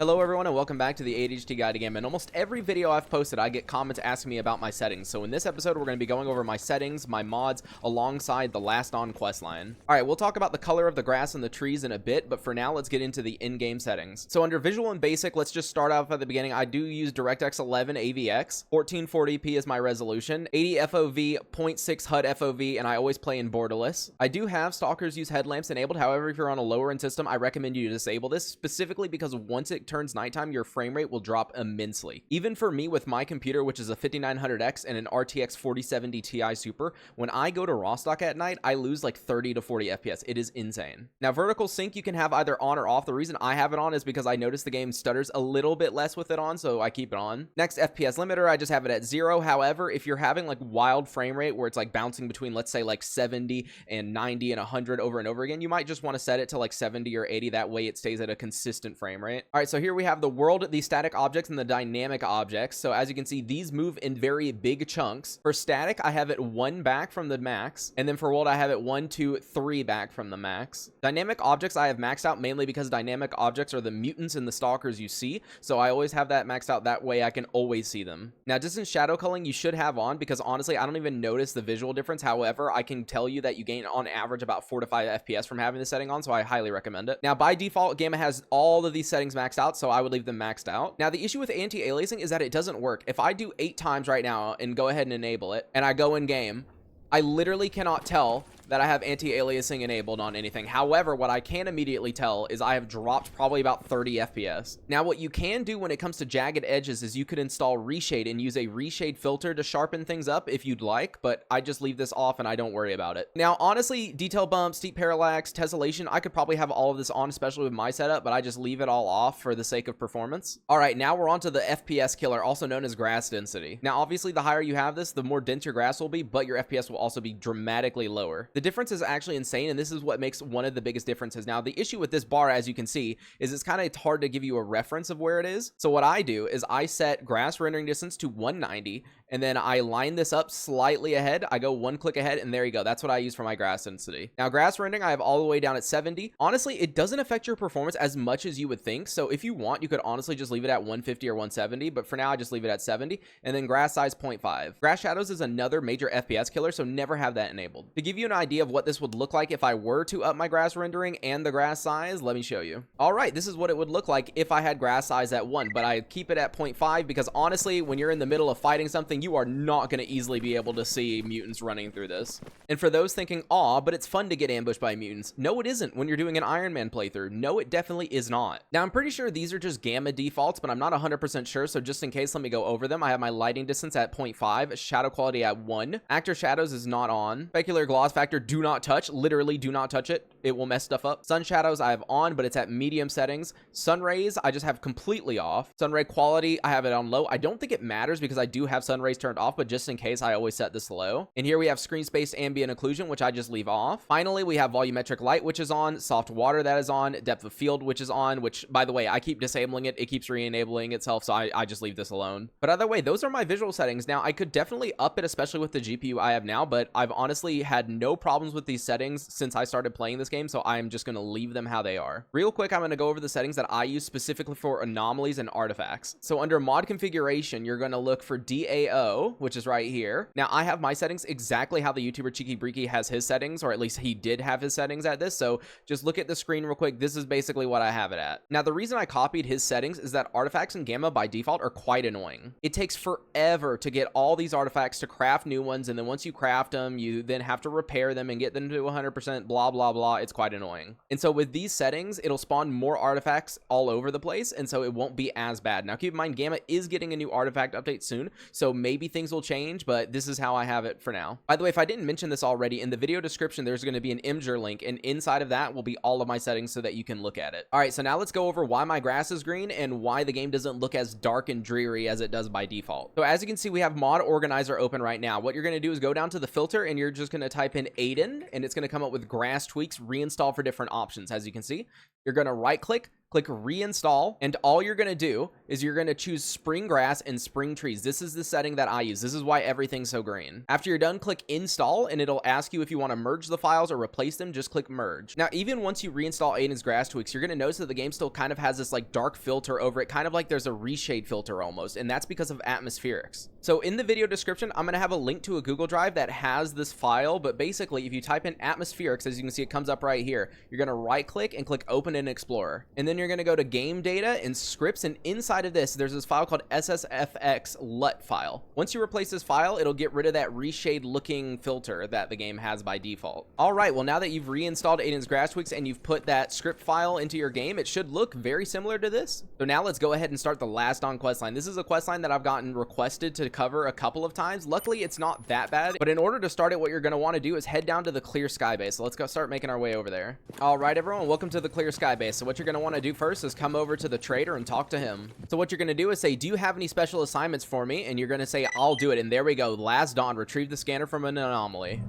Hello everyone and welcome back to the ADHD Guide again. In almost every video I've posted, I get comments asking me about my settings. So in this episode, we're going to be going over my settings, my mods, alongside the last on questline. Alright, we'll talk about the color of the grass and the trees in a bit, but for now, let's get into the in-game settings. So under visual and basic, let's just start off at the beginning. I do use DirectX 11 AVX, 1440p is my resolution, 80 FOV, 0.6 HUD FOV, and I always play in borderless. I do have stalkers use headlamps enabled. However, if you're on a lower end system, I recommend you disable this, specifically because once it turns nighttime, your frame rate will drop immensely. Even for me with my computer, which is a 5900X and an RTX 4070 Ti Super, when I go to Roadblock at night, I lose like 30 to 40 FPS. It is insane. Now, vertical sync you can have either on or off. The reason I have it on is because I noticed the game stutters a little bit less with it on, so I keep it on. Next, FPS limiter, I just have it at 0. However, if you're having like wild frame rate where it's like bouncing between, let's say, like 70 and 90 and 100 over and over again, you might just want to set it to like 70 or 80. That way it stays at a consistent frame rate. All right, so here we have the world, the static objects, and the dynamic objects. So as you can see, these move in very big chunks. For static, I have it 1 back from the max, and then for world, I have it 1, 2, 3 back from the max. Dynamic objects I have maxed out mainly because dynamic objects are the mutants and the stalkers you see, so I always have that maxed out. That way I can always see them. Now, distance shadow culling you should have on because honestly, I don't even notice the visual difference. However, I can tell you that you gain on average about 4 to 5 FPS from having this setting on, so I highly recommend it. Now, by default, Gamma has all of these settings maxed out, so I would leave them maxed out. Now, the issue with anti-aliasing is that it doesn't work. If I do 8 times right now and go ahead and enable it, and I go in game, I literally cannot tell that I have anti-aliasing enabled on anything. However, what I can immediately tell is I have dropped probably about 30 FPS. Now, what you can do when it comes to jagged edges is you could install reshade and use a reshade filter to sharpen things up if you'd like, but I just leave this off and I don't worry about it. Now, honestly, detail bump, steep parallax, tessellation, I could probably have all of this on, especially with my setup, but I just leave it all off for the sake of performance. All right, now we're on to the FPS killer, also known as grass density. Now, obviously, the higher you have this, the more dense your grass will be, but your FPS will also be dramatically lower. The difference is actually insane, and this is what makes one of the biggest differences. Now, the issue with this bar, as you can see, is it's kind of hard to give you a reference of where it is. So what I do is I set grass rendering distance to 190, and then I line this up slightly ahead. I go 1 click ahead, and there you go. That's what I use for my grass density. Now, grass rendering, I have all the way down at 70. Honestly, it doesn't affect your performance as much as you would think. So if you want, you could honestly just leave it at 150 or 170, but for now, I just leave it at 70, and then grass size 0.5. Grass shadows is another major FPS killer, so never have that enabled. To give you an idea of what this would look like if I were to up my grass rendering and the grass size, let me show you. All right, this is what it would look like if I had grass size at 1, but I keep it at 0.5 because honestly, when you're in the middle of fighting something, you are not going to easily be able to see mutants running through this. And for those thinking, aw, but it's fun to get ambushed by mutants. No, it isn't when you're doing an Iron Man playthrough. No, it definitely is not. Now, I'm pretty sure these are just gamma defaults, but I'm not 100% sure, so just in case, let me go over them. I have my lighting distance at 0.5, shadow quality at 1, actor shadows is not on, specular gloss factor do not touch, literally do not touch it. It will mess stuff up. Sun shadows I have on, but it's at medium settings. Sun rays I just have completely off. Sun ray quality I have it on low. I don't think it matters because I do have sun rays turned off, but just in case I always set this low. And here we have screen space ambient occlusion, which I just leave off. Finally, we have volumetric light, which is on, soft water that is on, depth of field, which is on, which by the way, I keep disabling it. It keeps re-enabling itself, so I just leave this alone. But either way, those are my visual settings. Now, I could definitely up it, especially with the GPU I have now, but I've honestly had no problems with these settings since I started playing this game, so I'm just going to leave them how they are. Real quick, I'm going to go over the settings that I use specifically for anomalies and artifacts. So under mod configuration, you're going to look for DAO, which is right here. Now, I have my settings exactly how the YouTuber Cheeky Breeky has his settings, or at least he did have his settings at this, so just look at the screen real quick. This is basically what I have it at. Now, the reason I copied his settings is that artifacts in Gamma by default are quite annoying. It takes forever to get all these artifacts to craft new ones, and then once you craft them, you then have to repair them and get them to 100%, blah, blah, blah. It's quite annoying. And so with these settings, it'll spawn more artifacts all over the place, and so it won't be as bad. Now, keep in mind, Gamma is getting a new artifact update soon, so maybe things will change, but this is how I have it for now. By the way, if I didn't mention this already, in the video description, there's going to be an Imgur link, and inside of that will be all of my settings so that you can look at it. All right, so now let's go over why my grass is green and why the game doesn't look as dark and dreary as it does by default. So as you can see, we have mod organizer open right now. What you're going to do is go down to the filter, and you're just going to type in Aydin, and it's going to come up with grass tweaks reinstall for different options. As you can see, you're going to right click, click reinstall, and all you're going to do is you're going to choose spring grass and spring trees. This is the setting that I use. This is why everything's so green. After you're done, click install, and it'll ask you if you want to merge the files or replace them. Just click merge. Now, even once you reinstall Aydin's grass tweaks, you're going to notice that the game still kind of has this like dark filter over it, kind of like there's a reshade filter almost, and that's because of atmospherics. So in the video description, I'm going to have a link to a Google Drive that has this file, but basically if you type in atmospherics, as you can see, it comes up right here. You're going to right click and click open in Explorer, and then you're going to go to game data and scripts, and inside of this there's this file called SSFX LUT file. Once you replace this file, it'll get rid of that reshade looking filter that the game has by default. All right, well, now that you've reinstalled Aydin's grass tweaks and you've put that script file into your game, it should look very similar to this. So now let's go ahead and start the last on questline. This is a questline that I've gotten requested to cover a couple of times. Luckily, it's not that bad, but in order to start it, what you're going to want to do is head down to the Clear Sky base. So let's go start making our way over there. All right, everyone, welcome to the Clear Sky base. So what you're going to want to do first is come over to the trader and talk to him. So what you're going to do is say, do you have any special assignments for me? And you're going to say, I'll do it. And there we go. Last dawn, retrieve the scanner from an anomaly.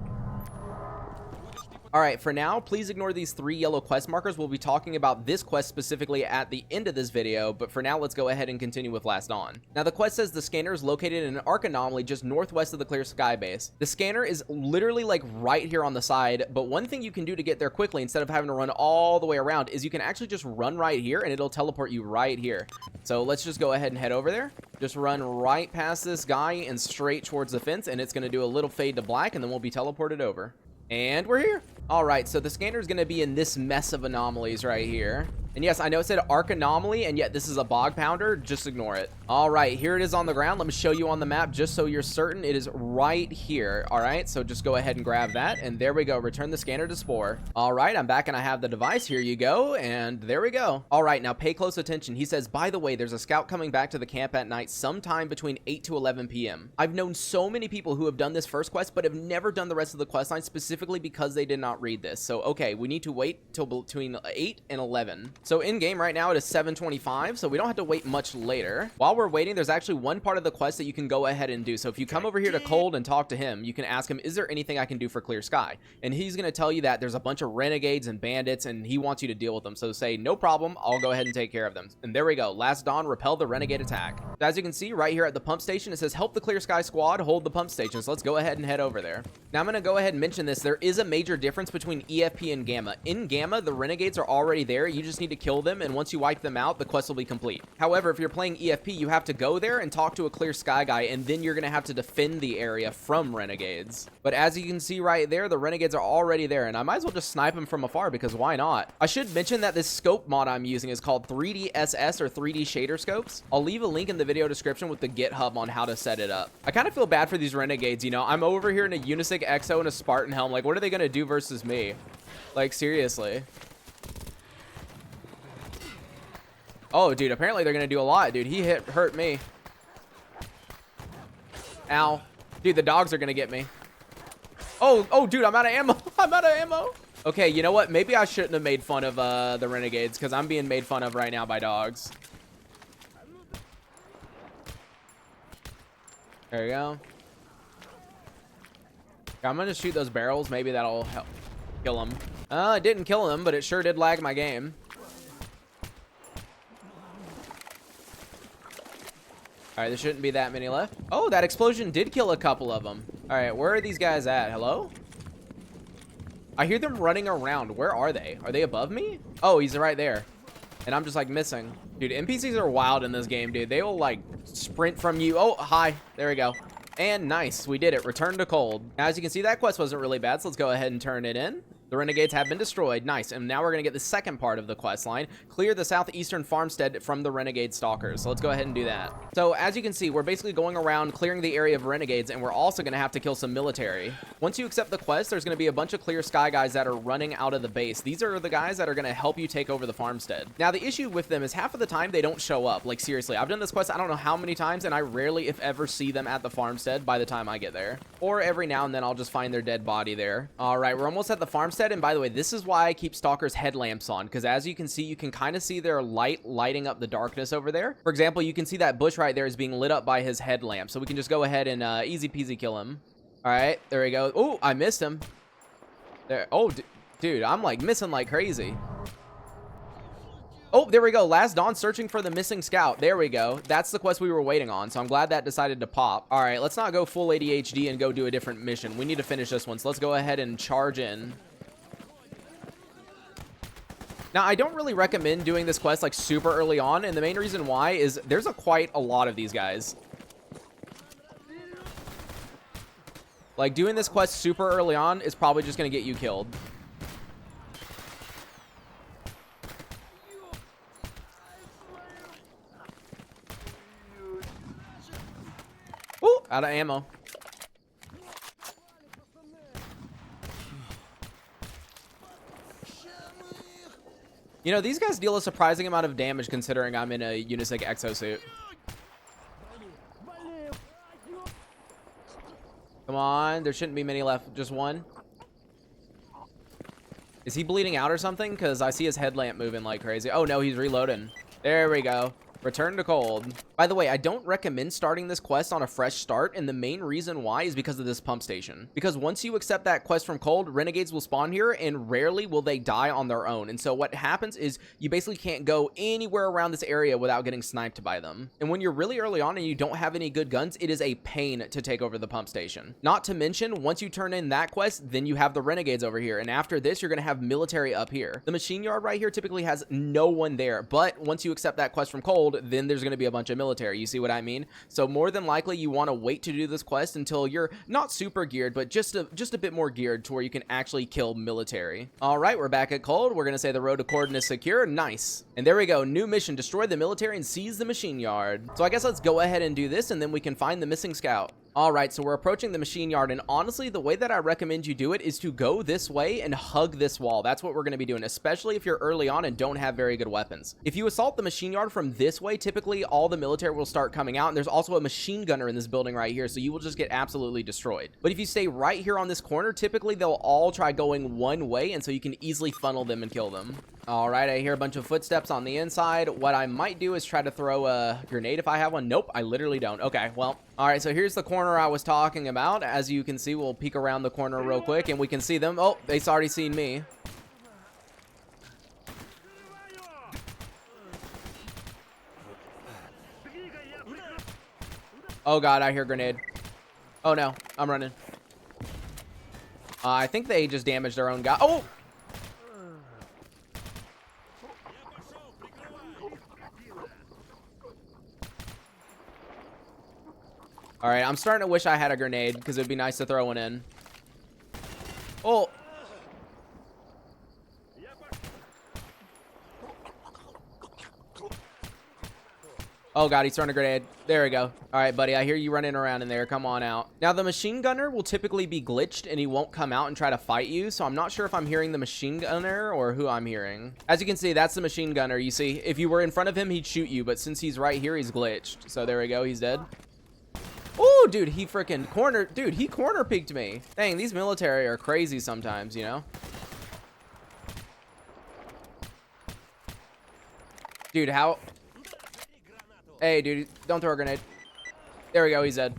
All right, for now, please ignore these 3 yellow quest markers. We'll be talking about this quest specifically at the end of this video, but for now, let's go ahead and continue with Last Dawn. Now, the quest says the scanner is located in an arc anomaly just northwest of the Clear Sky base. The scanner is literally like right here on the side, but one thing you can do to get there quickly instead of having to run all the way around is you can actually just run right here and it'll teleport you right here. So let's just go ahead and head over there. Just run right past this guy and straight towards the fence, and it's going to do a little fade to black, and then we'll be teleported over. And we're here. All right, so the scanner is going to be in this mess of anomalies right here. And yes, I know it said arc anomaly, and yet this is a bog pounder. Just ignore it. All right, here it is on the ground. Let me show you on the map just so you're certain. It is right here. All right, so just go ahead and grab that, and there we go. Return the scanner to Spore. All right, I'm back, and I have the device. Here you go, and there we go. All right, now pay close attention. He says, by the way, there's a scout coming back to the camp at night sometime between 8 to 11 p.m. I've known so many people who have done this first quest, but have never done the rest of the quest line specifically because they did not read this. So, okay, we need to wait till between 8 and 11. So in game right now it is 7:25, so we don't have to wait much later. While we're waiting, there's actually one part of the quest that you can go ahead and do. So if you come over here to Cold and talk to him, you can ask him, is there anything I can do for Clear Sky? And he's going to tell you that there's a bunch of renegades and bandits and he wants you to deal with them. So say, no problem, I'll go ahead and take care of them. And there we go. Last Dawn, repel the renegade attack. So as you can see right here at the pump station, it says help the Clear Sky squad hold the pump station. So let's go ahead and head over there. Now I'm going to go ahead and mention this. There is a major difference between EFP and Gamma. In Gamma, the renegades are already there. You just need to kill them, and once you wipe them out, the quest will be complete. However, if you're playing EFP, you have to go there and talk to a Clear Sky guy, and then you're going to have to defend the area from renegades. But as you can see right there, the renegades are already there, and I might as well just snipe them from afar because why not? I should mention that this scope mod I'm using is called 3DSS or 3D shader scopes. I'll leave a link in the video description with the GitHub on how to set it up. I kind of feel bad for these renegades, you know? I'm over here in a Unisig Exo and a Spartan helm. Like, what are they going to do versus me? Like, seriously. Oh, dude, apparently they're going to do a lot, dude. He hurt me. Ow. Dude, the dogs are going to get me. Oh, dude, I'm out of ammo. I'm out of ammo. Okay, you know what? Maybe I shouldn't have made fun of the renegades because I'm being made fun of right now by dogs. There you go. I'm going to shoot those barrels. Maybe that'll help kill them. It didn't kill them, but it sure did lag my game. All right, there shouldn't be that many left. Oh, that explosion did kill a couple of them. All right, where are these guys at? Hello? I hear them running around. Where are they? Are they above me? Oh, he's right there. And I'm just like missing. Dude, NPCs are wild in this game, dude. They will like sprint from you. Oh, hi. There we go. And nice, we did it. Return to Cold. Now, as you can see, that quest wasn't really bad, so let's go ahead and turn it in. The renegades have been destroyed. Nice. And now we're going to get the second part of the quest line. Clear the southeastern farmstead from the renegade stalkers. So let's go ahead and do that. So as you can see, we're basically going around clearing the area of renegades, and we're also going to have to kill some military. Once you accept the quest, there's going to be a bunch of Clear Sky guys that are running out of the base. These are the guys that are going to help you take over the farmstead. Now, the issue with them is half of the time they don't show up. Like, seriously, I've done this quest I don't know how many times, and I rarely, if ever, see them at the farmstead by the time I get there. Or every now and then I'll just find their dead body there. All right, we're almost at the farmstead, and by the way, this is why I keep stalkers headlamps on, because as you can see, you can kind of see their light lighting up the darkness over there. For example, you can see that bush right there is being lit up by his headlamp, so we can just go ahead and easy peasy kill him. All right, there we go. Oh, I missed him there. Oh, dude, I'm like missing like crazy. Oh, there we go. Last Dawn searching for the missing scout. There we go. That's the quest we were waiting on, so I'm glad that decided to pop. All right, let's not go full ADHD and go do a different mission. We need to finish this one, so let's go ahead and charge in. Now, I don't really recommend doing this quest like super early on, and the main reason why is there's quite a lot of these guys. Like, doing this quest super early on is probably just going to get you killed. Ooh, out of ammo. You know, these guys deal a surprising amount of damage considering I'm in a unisex exosuit. Come on, there shouldn't be many left. Just one. Is he bleeding out or something? Because I see his headlamp moving like crazy. Oh, no, he's reloading. There we go. Return to cold. By the way, I don't recommend starting this quest on a fresh start, and the main reason why is because of this pump station. Because once you accept that quest from cold, renegades will spawn here, and rarely will they die on their own. And so what happens is you basically can't go anywhere around this area without getting sniped by them. And when you're really early on and you don't have any good guns, it is a pain to take over the pump station. Not to mention, once you turn in that quest, then you have the renegades over here. And after this, you're going to have military up here. The machine yard right here typically has no one there, but once you accept that quest from cold, then there's going to be a bunch of military. You see what I mean? So more than likely you want to wait to do this quest until you're not super geared, but just a bit more geared to where you can actually kill military. All right, we're back at cold. We're going to say the road to Corden is secure. Nice. And there we go. New mission: destroy the military and seize the machine yard. So I guess let's go ahead and do this, and then we can find the missing scout. All right, so we're approaching the machine yard, and honestly, the way that I recommend you do it is to go this way and hug this wall. That's what we're going to be doing, especially if you're early on and don't have very good weapons. If you assault the machine yard from this way, typically all the military will start coming out, and there's also a machine gunner in this building right here, so you will just get absolutely destroyed. But if you stay right here on this corner, typically they'll all try going one way, and so you can easily funnel them and kill them. All right, I hear a bunch of footsteps on the inside. What I might do is try to throw a grenade if I have one. Nope, I literally don't. Okay, well, all right, so here's the corner I was talking about. As you can see, we'll peek around the corner real quick, and we can see them. Oh, they've already seen me. Oh, God, I hear grenade. Oh, no, I'm running. I think they just damaged their own guy. Oh! All right, I'm starting to wish I had a grenade because it'd be nice to throw one in. Oh. Oh, God, he's throwing a grenade. There we go. All right, buddy, I hear you running around in there. Come on out. Now, the machine gunner will typically be glitched, and he won't come out and try to fight you, so I'm not sure if I'm hearing the machine gunner or who I'm hearing. As you can see, that's the machine gunner. You see, if you were in front of him, he'd shoot you, but since he's right here, he's glitched. So there we go. He's dead. Oh, dude, he freaking cornered. Dude, he corner peeked me. Dang, these military are crazy sometimes, you know? Dude, how... Hey, dude, don't throw a grenade. There we go, he's dead.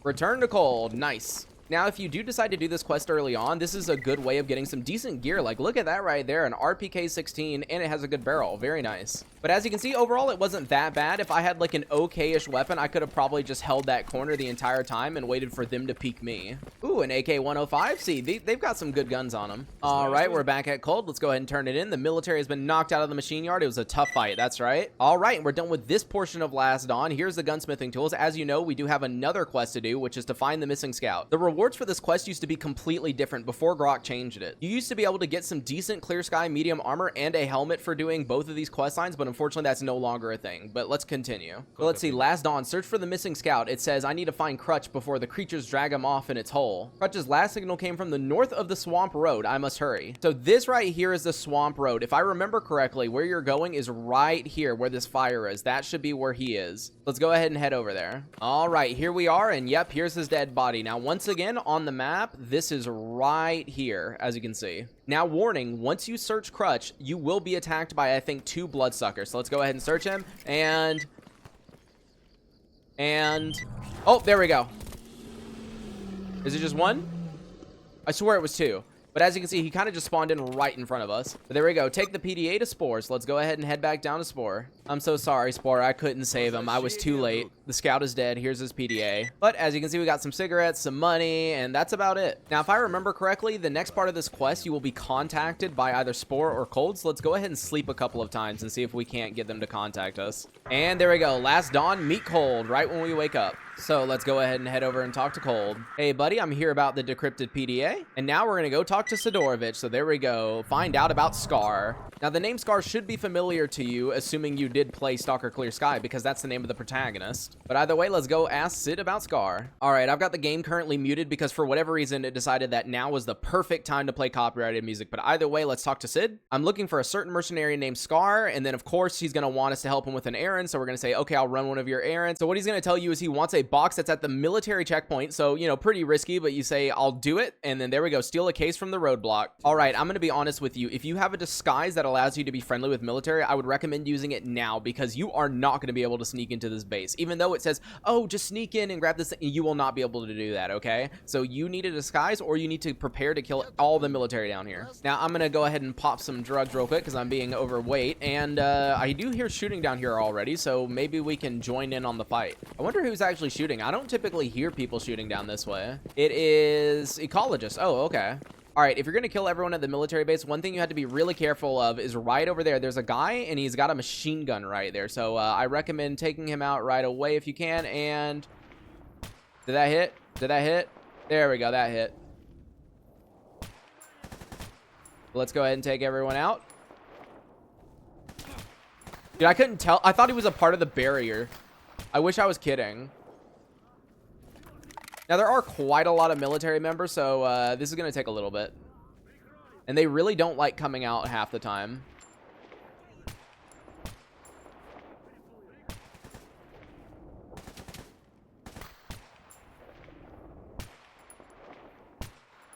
Return to cold. Nice. Now, if you do decide to do this quest early on, this is a good way of getting some decent gear. Like, look at that right there, an RPK-16, and it has a good barrel. Very nice. But as you can see, overall, it wasn't that bad. If I had, like, an okay-ish weapon, I could have probably just held that corner the entire time and waited for them to peek me. Ooh, an AK-105. See, they've got some good guns on them. All right, we're back at cold. Let's go ahead and turn it in. The military has been knocked out of the machine yard. It was a tough fight. That's right. All right, and we're done with this portion of Last Dawn. Here's the gunsmithing tools. As you know, we do have another quest to do, which is to find the missing scout. The rewards for this quest used to be completely different before Grok changed it. You used to be able to get some decent clear sky medium armor and a helmet for doing both of these quest lines, but unfortunately that's no longer a thing. But let's continue. Well, let's see. Last Dawn, search for the missing scout. It says I need to find Crutch before the creatures drag him off in its hole. Crutch's last signal came from the north of the swamp road. I must hurry. So this right here is the swamp road. If I remember correctly, where you're going is right here where this fire is. That should be where he is. Let's go ahead and head over there. All right, here we are, and yep, here's his dead body. Now, once again, on the map, this is right here, as you can see. Now, warning, once you search Crutch, you will be attacked by, I think, 2 bloodsuckers. So let's go ahead and search him, and oh, there we go. Is it just one? I swear it was 2. But as you can see, he kind of just spawned in right in front of us. But there we go. Take the PDA to Spore. So let's go ahead and head back down to Spore. I'm so sorry, Spore. I couldn't save him. I was too late. The scout is dead. Here's his PDA. But as you can see, we got some cigarettes, some money, and that's about it. Now, if I remember correctly, the next part of this quest, you will be contacted by either Spore or Cold. So let's go ahead and sleep a couple of times and see if we can't get them to contact us. And there we go. Last dawn, meet Cold right when we wake up. So let's go ahead and head over and talk to Cold. Hey, buddy, I'm here about the decrypted PDA. And now we're going to go talk to Sidorovich. So there we go. Find out about S.T.A.L.K.E.R. Now, the name S.T.A.L.K.E.R. should be familiar to you, assuming you did play Stalker Clear Sky, because that's the name of the protagonist. But either way, let's go ask Sid about S.T.A.L.K.E.R. All right, I've got the game currently muted because for whatever reason, it decided that now was the perfect time to play copyrighted music. But either way, let's talk to Sid. I'm looking for a certain mercenary named S.T.A.L.K.E.R. And then, of course, he's going to want us to help him with an errand. So we're going to say, okay, I'll run one of your errands. So what he's going to tell you is he wants a box that's at the military checkpoint. So, you know, pretty risky, but you say, I'll do it. And then there we go. Steal a case from the roadblock. All right, I'm going to be honest with you. If you have a disguise that allows you to be friendly with military, I would recommend using it now because you are not going to be able to sneak into this base. Even though it says, oh, just sneak in and grab this thing, you will not be able to do that, okay? So you need a disguise or you need to prepare to kill all the military down here. Now, I'm going to go ahead and pop some drugs real quick because I'm being overweight. And I do hear shooting down here already, so maybe we can join in on the fight. I wonder who's actually shooting. I don't typically hear people shooting down this way. It is ecologist. Oh, okay. All right, if you're going to kill everyone at the military base, one thing you have to be really careful of is right over there. There's a guy, and he's got a machine gun right there. So I recommend taking him out right away if you can. And did that hit? Did that hit? There we go. That hit. Let's go ahead and take everyone out. Dude, I couldn't tell. I thought he was a part of the barrier. I wish I was kidding. Now, there are quite a lot of military members, so this is going to take a little bit. And they really don't like coming out half the time.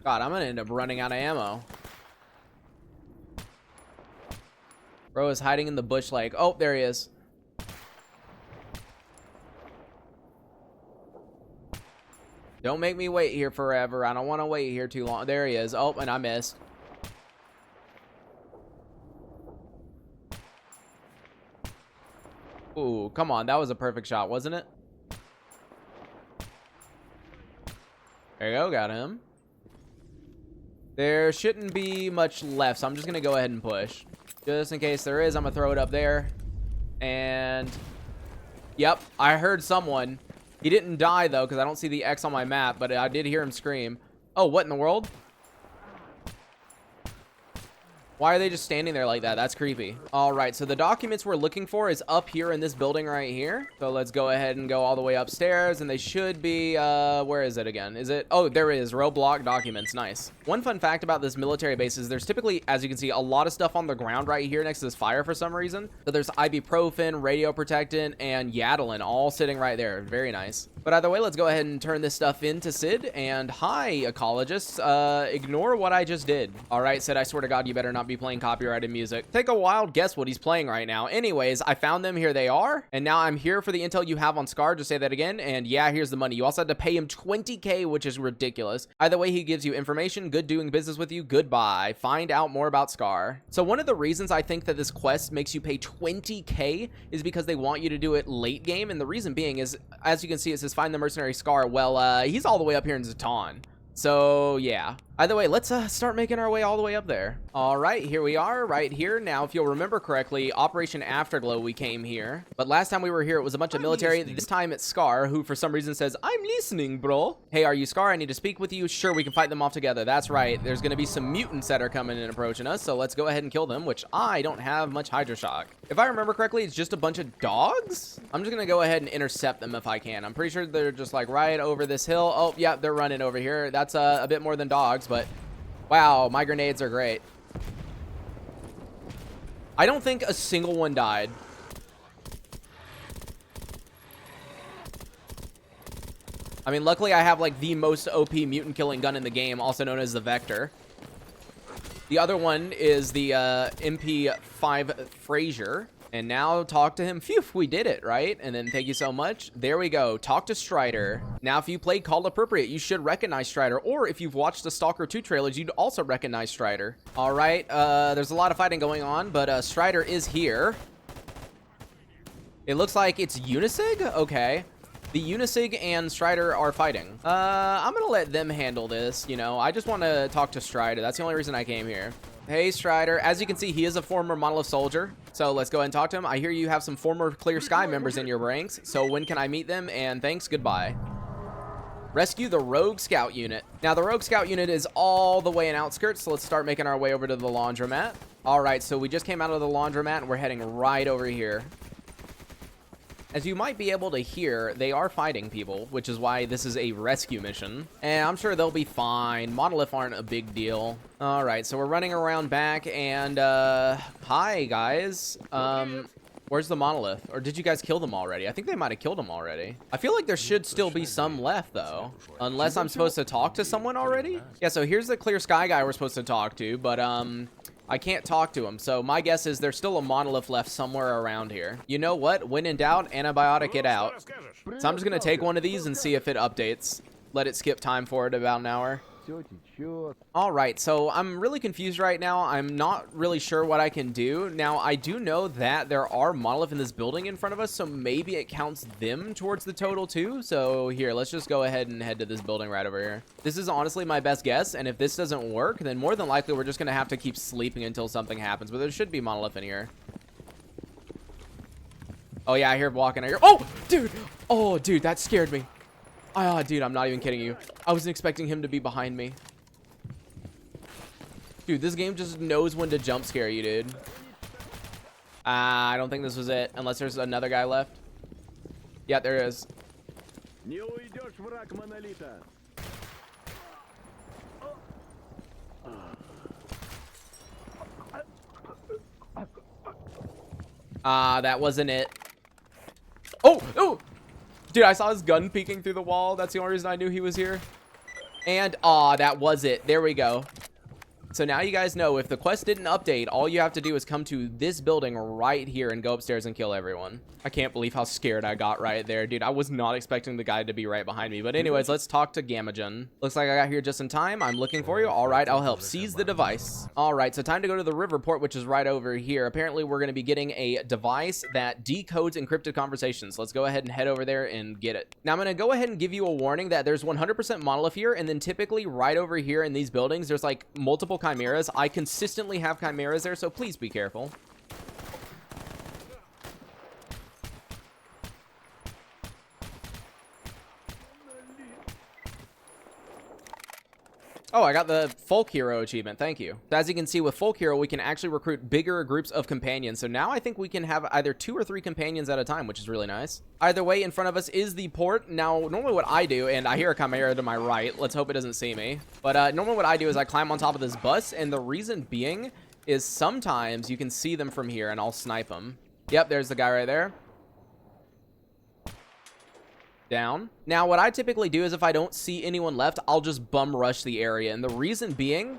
God, I'm going to end up running out of ammo. Bro is hiding in the bush like, oh, there he is. Don't make me wait here forever. I don't want to wait here too long. There he is. Oh, and I missed. Ooh, come on. That was a perfect shot, wasn't it? There you go. Got him. There shouldn't be much left, so I'm just going to go ahead and push. Just in case there is, I'm going to throw it up there. And, yep, I heard someone. He didn't die, though, because I don't see the X on my map, but I did hear him scream. Oh, what in the world? Why are they just standing there like that? That's creepy. All right, so the documents we're looking for is up here in this building right here. So let's go ahead and go all the way upstairs, and they should be, where is it again? Is it? Oh, there it is. Roadblock documents. Nice. One fun fact about this military base is there's typically, as you can see, a lot of stuff on the ground right here next to this fire for some reason. So there's ibuprofen, radio protectant, and Yadalin all sitting right there. Very nice. But either way, let's go ahead and turn this stuff into Sid. And hi, ecologists. Ignore what I just did. All right, Sid, I swear to God, you better not be playing copyrighted music. Take a wild guess what he's playing right now. Anyways, I found them. Here they are. And now I'm here for the intel you have on S.T.A.L.K.E.R. Just say that again. And yeah, here's the money. You also had to pay him $20K, which is ridiculous. Either way, he gives you information. Good doing business with you. Goodbye. Find out more about S.T.A.L.K.E.R. So one of the reasons I think that this quest makes you pay $20K is because they want you to do it late game. And the reason being is, as you can see, it says find the mercenary S.T.A.L.K.E.R. Well, he's all the way up here in Zaton. So yeah, either way, let's start making our way all the way up there. All right, here we are right here. Now, if you'll remember correctly, Operation Afterglow, we came here. But last time we were here, it was a bunch of military. This time it's S.T.A.L.K.E.R., who for some reason says, I'm listening, bro. Hey, are you S.T.A.L.K.E.R.? I need to speak with you. Sure, we can fight them off together. That's right. There's going to be some mutants that are coming and approaching us. So let's go ahead and kill them, which I don't have much Hydroshock. If I remember correctly, it's just a bunch of dogs. I'm just going to go ahead and intercept them if I can. I'm pretty sure they're just like right over this hill. Oh, yeah, they're running over here. That's a bit more than dogs, but wow, my grenades are great. I don't think a single one died. I mean, luckily I have like the most OP mutant killing gun in the game, also known as the Vector. The other one is the MP5 Frazier. And now talk to him. Phew, we did it, right? And then thank you so much. There we go. Talk to Strider. Now, if you played Call Appropriate, you should recognize Strider. Or if you've watched the S.T.A.L.K.E.R 2 trailers, you'd also recognize Strider. All right, there's a lot of fighting going on, but Strider is here. It looks like it's Unisig? Okay. The Unisig and Strider are fighting. I'm gonna let them handle this, you know. I just want to talk to Strider. That's the only reason I came here. Hey, Strider. As you can see, he is a former Monolith soldier. So let's go ahead and talk to him. I hear you have some former Clear Sky members in your ranks. So when can I meet them? And thanks, goodbye. Rescue the Rogue Scout unit. Now, the Rogue Scout unit is all the way in outskirts. So let's start making our way over to the laundromat. All right, so we just came out of the laundromat and we're heading right over here. As you might be able to hear, they are fighting people, which is why this is a rescue mission. And I'm sure they'll be fine. Monolith aren't a big deal. All right, so we're running around back and, hi, guys. Where's the Monolith? Or did you guys kill them already? I think they might have killed them already. I feel like there should still be some left, though. Unless I'm supposed to talk to someone already? Yeah, so here's the Clear Sky guy we're supposed to talk to, but, I can't talk to him, so my guess is there's still a Monolith left somewhere around here. You know what? When in doubt, antibiotic it out. So I'm just going to take one of these and see if it updates. Let it skip time for it about an hour. All right, so I'm really confused right now. I'm not really sure what I can do. Now, I do know that there are Monolith in this building in front of us, so maybe it counts them towards the total too. So here, let's just go ahead and head to this building right over here. This is honestly my best guess, and if this doesn't work, then more than likely we're just going to have to keep sleeping until something happens, but there should be Monolith in here. Oh, yeah, I hear him walking. I hear... Oh, dude! Oh, dude, that scared me. Ah, dude, I'm not even kidding you. I wasn't expecting him to be behind me. Dude, this game just knows when to jump scare you, dude. I don't think this was it, unless there's another guy left. Yeah, there is. That wasn't it. Oh, oh! Dude, I saw his gun peeking through the wall. That's the only reason I knew he was here. And, that was it. There we go. So now you guys know, if the quest didn't update, all you have to do is come to this building right here and go upstairs and kill everyone. I can't believe how scared I got right there, dude. I was not expecting the guy to be right behind me. But anyways, let's talk to Gamagen. Looks like I got here just in time. I'm looking for you. All right, I'll help. Seize the device. All right, so time to go to the river port, which is right over here. Apparently, we're going to be getting a device that decodes encrypted conversations. Let's go ahead and head over there and get it. Now, I'm going to go ahead and give you a warning that there's 100% Monolith here, and then typically right over here in these buildings, there's like multiple chimeras. I consistently have chimeras there, so please be careful. Oh, I got the Folk Hero achievement. Thank you. So as you can see, with Folk Hero, we can actually recruit bigger groups of companions. So now I think we can have either 2 or 3 companions at a time, which is really nice. Either way, in front of us is the port. Now, normally what I do, and I hear a Chimera to my right. Let's hope it doesn't see me. But normally what I do is I climb on top of this bus, and the reason being is sometimes you can see them from here, and I'll snipe them. Yep, there's the guy right there. Down. Now, what I typically do is if I don't see anyone left, I'll just bum rush the area. And the reason being...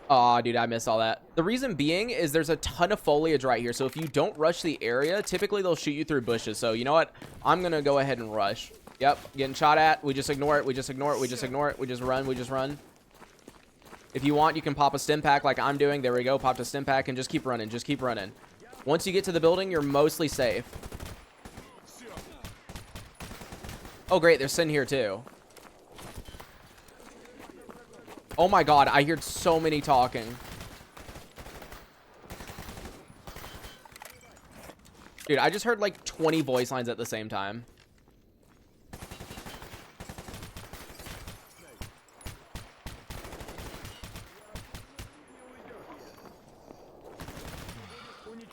Aw, dude, I missed all that. The reason being is there's a ton of foliage right here. So if you don't rush the area, typically they'll shoot you through bushes. So you know what? I'm going to go ahead and rush. Yep, getting shot at. We just ignore it. We just ignore it. We just ignore it. We just run. We just run. If you want, you can pop a stim pack like I'm doing. There we go. Popped a stim pack and just keep running. Just keep running. Once you get to the building, you're mostly safe. Oh, great. They're sitting here, too. Oh, my God. I heard so many talking. Dude, I just heard, like, 20 voice lines at the same time.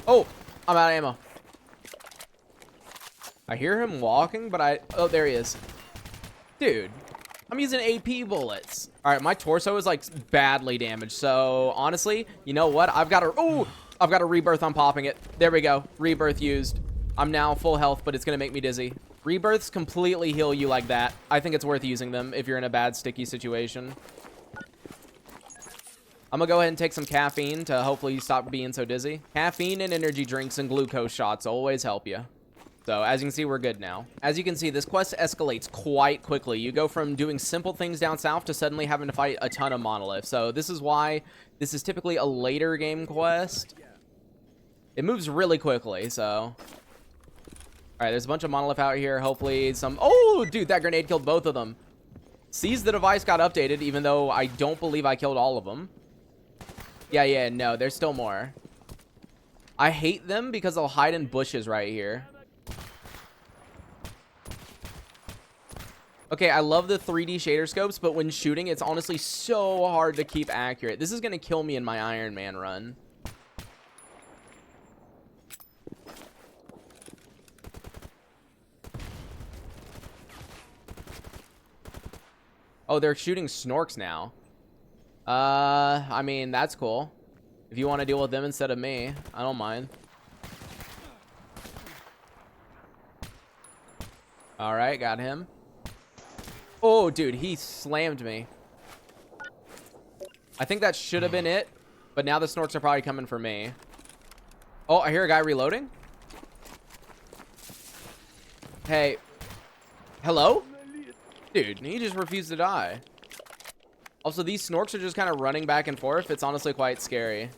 Oh, I'm out of ammo. I hear him walking, but oh, there he is. Dude, I'm using AP bullets. All right, my torso is like badly damaged. So honestly, you know what? I've got a rebirth. I'm popping it. There we go. Rebirth used. I'm now full health, but it's going to make me dizzy. Rebirths completely heal you like that. I think it's worth using them if you're in a bad, sticky situation. I'm gonna go ahead and take some caffeine to hopefully stop being so dizzy. Caffeine and energy drinks and glucose shots always help you. So as you can see, we're good now. As you can see, this quest escalates quite quickly. You go from doing simple things down south to suddenly having to fight a ton of monoliths. So this is why this is typically a later game quest. It moves really quickly, so. All right, there's a bunch of monolith out here. Hopefully some, oh, dude, that grenade killed both of them. Sees the device got updated, even though I don't believe I killed all of them. Yeah, no, there's still more. I hate them because they'll hide in bushes right here. Okay, I love the 3D shader scopes, but when shooting, it's honestly so hard to keep accurate. This is going to kill me in my Iron Man run. Oh, they're shooting snorks now. I mean, that's cool. If you want to deal with them instead of me, I don't mind. All right, got him. Oh, dude, he slammed me. I think that should have been it, but now the snorks are probably coming for me. Oh, I hear a guy reloading. Hey. Hello? Dude, he just refused to die. Also, these snorks are just kind of running back and forth. It's honestly quite scary.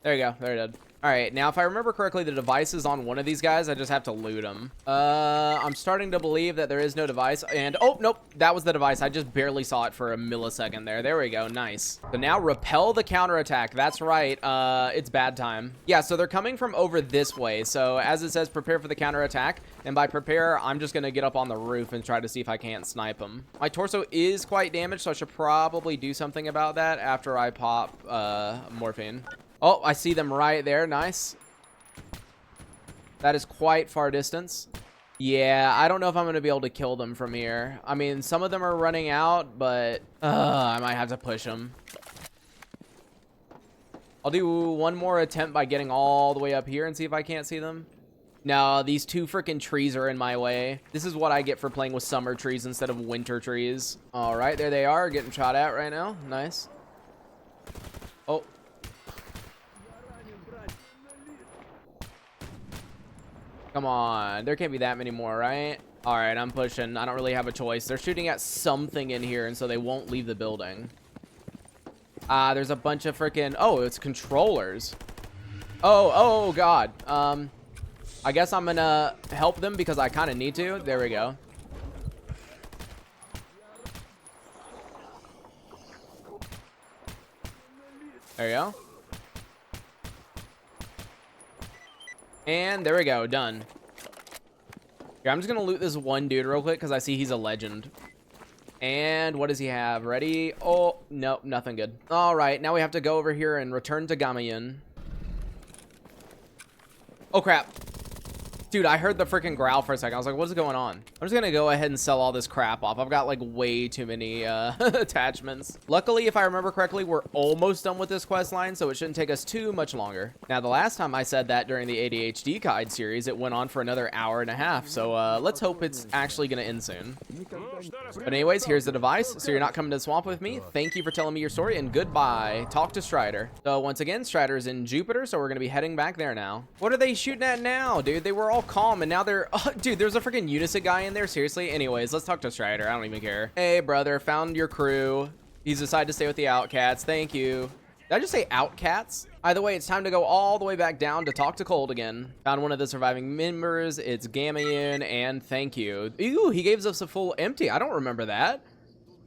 There you go. They're dead. All right, now if I remember correctly, the device is on one of these guys. I just have to loot them. I'm starting to believe that there is no device. And, oh, nope, that was the device. I just barely saw it for a millisecond there. There we go. Nice. So now repel the counterattack. That's right. It's bad time. Yeah, so they're coming from over this way. So as it says, prepare for the counterattack. And by prepare, I'm just going to get up on the roof and try to see if I can't snipe them. My torso is quite damaged, so I should probably do something about that after I pop morphine. Oh, I see them right there. Nice. That is quite far distance. Yeah, I don't know if I'm going to be able to kill them from here. I mean, some of them are running out, but I might have to push them. I'll do one more attempt by getting all the way up here and see if I can't see them. No, these two freaking trees are in my way. This is what I get for playing with summer trees instead of winter trees. All right, there they are, getting shot at right now. Nice. Oh. Come on. There can't be that many more, right? All right, I'm pushing. I don't really have a choice. They're shooting at something in here, and so they won't leave the building. There's a bunch of freaking... Oh, it's controllers. Oh, God. I guess I'm going to help them because I kind of need to. There we go. There you go. And there we go, done. Here, I'm just gonna loot this one dude real quick because I see he's a legend. And what does he have? Ready? Oh, nope, nothing good. All right, now we have to go over here and return to Gamayan. Oh, crap. Dude, I heard the freaking growl for a second. I was like, what's going on? I'm just gonna go ahead and sell all this crap off. I've got like way too many attachments. Luckily, if I remember correctly, we're almost done with this quest line, so it shouldn't take us too much longer. Now, the last time I said that during the ADHD guide series, it went on for another hour-and-a-half. So let's hope it's actually gonna end soon. But anyways, here's the device. So you're not coming to the swamp with me. Thank you for telling me your story, and goodbye. Talk to Strider. So once again, Strider's in Jupiter, so we're gonna be heading back there now. What are they shooting at now, dude? They were all calm, and now they're... Oh, dude, there's a freaking Unisig guy in there. Seriously? Anyways, let's talk to Strider. I don't even care. Hey, brother. Found your crew. He's decided to stay with the Outcats. Thank you. Did I just say Outcats? Either way, it's time to go all the way back down to talk to Cold again. Found one of the surviving members. It's Gamayan, and thank you. Ooh, he gave us a full empty. I don't remember that.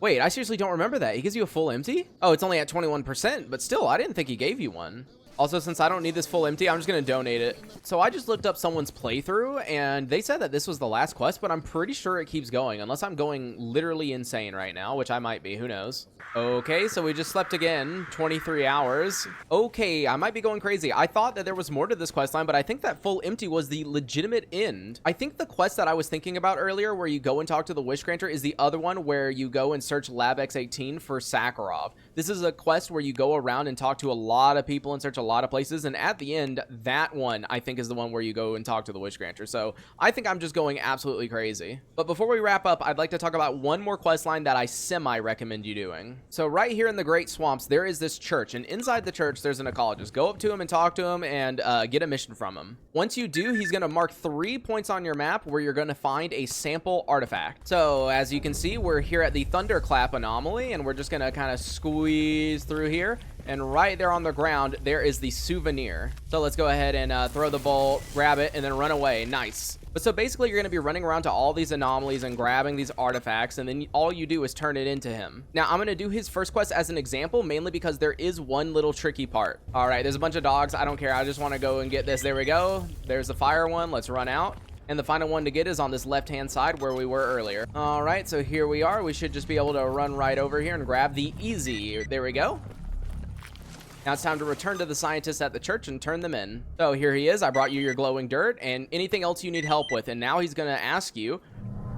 Wait, I seriously don't remember that. He gives you a full empty? Oh, it's only at 21%, but still, I didn't think he gave you one. Also, since I don't need this full empty, I'm just going to donate it. So I just looked up someone's playthrough, and they said that this was the last quest, but I'm pretty sure it keeps going, unless I'm going literally insane right now, which I might be. Who knows? Okay, so we just slept again, 23 hours. Okay, I might be going crazy. I thought that there was more to this quest line, but I think that full empty was the legitimate end. I think the quest that I was thinking about earlier, where you go and talk to the Wish Granter, is the other one where you go and search Lab X18 for Sakharov. This is a quest where you go around and talk to a lot of people and search a lot of places, and at the end, that one I think is the one where you go and talk to the Wish Granter. So I think I'm just going absolutely crazy. But before we wrap up, I'd like to talk about one more quest line that I semi-recommend you doing. So right here in the Great Swamps, there is this church, and inside the church, there's an ecologist. Go up to him and talk to him and get a mission from him. Once you do, he's going to mark 3 points on your map where you're going to find a sample artifact. So as you can see, we're here at the Thunderclap anomaly, and we're just going to kind of squeeze through here. And right there on the ground, there is the souvenir. So let's go ahead and throw the bolt, grab it, and then run away. Nice. But so basically, you're going to be running around to all these anomalies and grabbing these artifacts, and then all you do is turn it into him. Now, I'm going to do his first quest as an example, mainly because there is one little tricky part. All right, there's a bunch of dogs. I don't care. I just want to go and get this. There we go. There's the fire one. Let's run out. And the final one to get is on this left-hand side where we were earlier. All right, so here we are. We should just be able to run right over here and grab the easy. There we go. Now it's time to return to the scientists at the church and turn them in. So here he is. I brought you your glowing dirt and anything else you need help with. And now he's going to ask you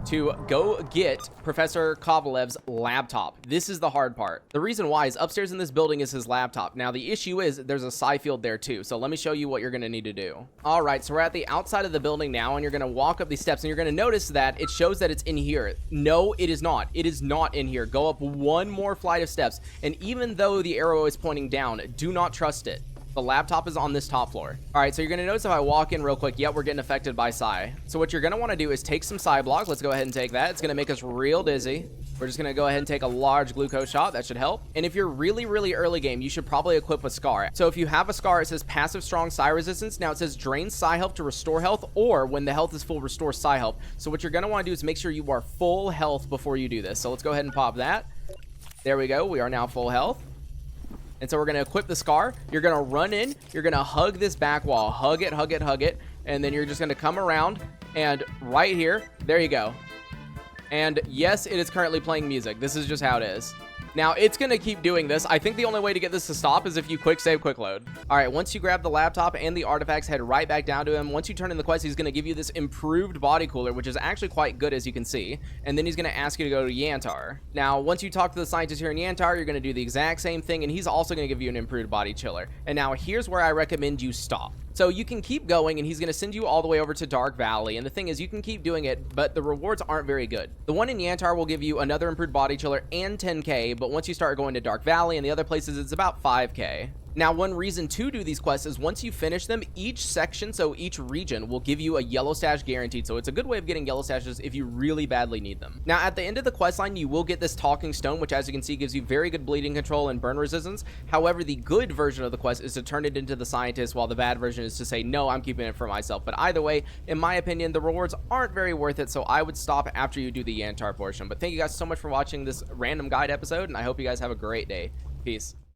to go get Professor Kovalev's laptop. This is the hard part. The reason why is upstairs in this building is his laptop. Now the issue is there's a psi field there too. So let me show you what you're going to need to do. All right, so we're at the outside of the building now, and you're going to walk up these steps, and you're going to notice that it shows that it's in here. No, it is not. It is not in here. Go up one more flight of steps, and even though the arrow is pointing down, do not trust it. The laptop is on this top floor. All right, so you're going to notice if I walk in real quick, yep, we're getting affected by psi. So what you're going to want to do is take some psi blocks. Let's go ahead and take that. It's going to make us real dizzy. We're just going to go ahead and take a large glucose shot. That should help. And if you're really, really early game, you should probably equip a scar. So if you have a scar, it says passive strong psi resistance. Now it says drain psi health to restore health, or when the health is full, restore psi health. So what you're going to want to do is make sure you are full health before you do this. So let's go ahead and pop that. There we go. We are now full health. And so we're going to equip the scar. You're going to run in. You're going to hug this back wall. Hug it, hug it, hug it. And then you're just going to come around. And right here, there you go. And yes, it is currently playing music. This is just how it is. Now, it's going to keep doing this. I think the only way to get this to stop is if you quick save, quick load. All right, once you grab the laptop and the artifacts, head right back down to him. Once you turn in the quest, he's going to give you this improved body cooler, which is actually quite good, as you can see. And then he's going to ask you to go to Yantar. Now, once you talk to the scientist here in Yantar, you're going to do the exact same thing, and he's also going to give you an improved body chiller. And now, here's where I recommend you stop. So you can keep going, and he's going to send you all the way over to Dark Valley. And the thing is, you can keep doing it, but the rewards aren't very good. The one in Yantar will give you another improved body chiller and 10k, but once you start going to Dark Valley and the other places, it's about 5k. Now, one reason to do these quests is once you finish them, each section, so each region, will give you a yellow stash guaranteed. So it's a good way of getting yellow stashes if you really badly need them. Now, at the end of the quest line, you will get this talking stone, which, as you can see, gives you very good bleeding control and burn resistance. However, the good version of the quest is to turn it into the scientist, while the bad version is to say, no, I'm keeping it for myself. But either way, in my opinion, the rewards aren't very worth it, so I would stop after you do the Yantar portion. But thank you guys so much for watching this random guide episode, and I hope you guys have a great day. Peace.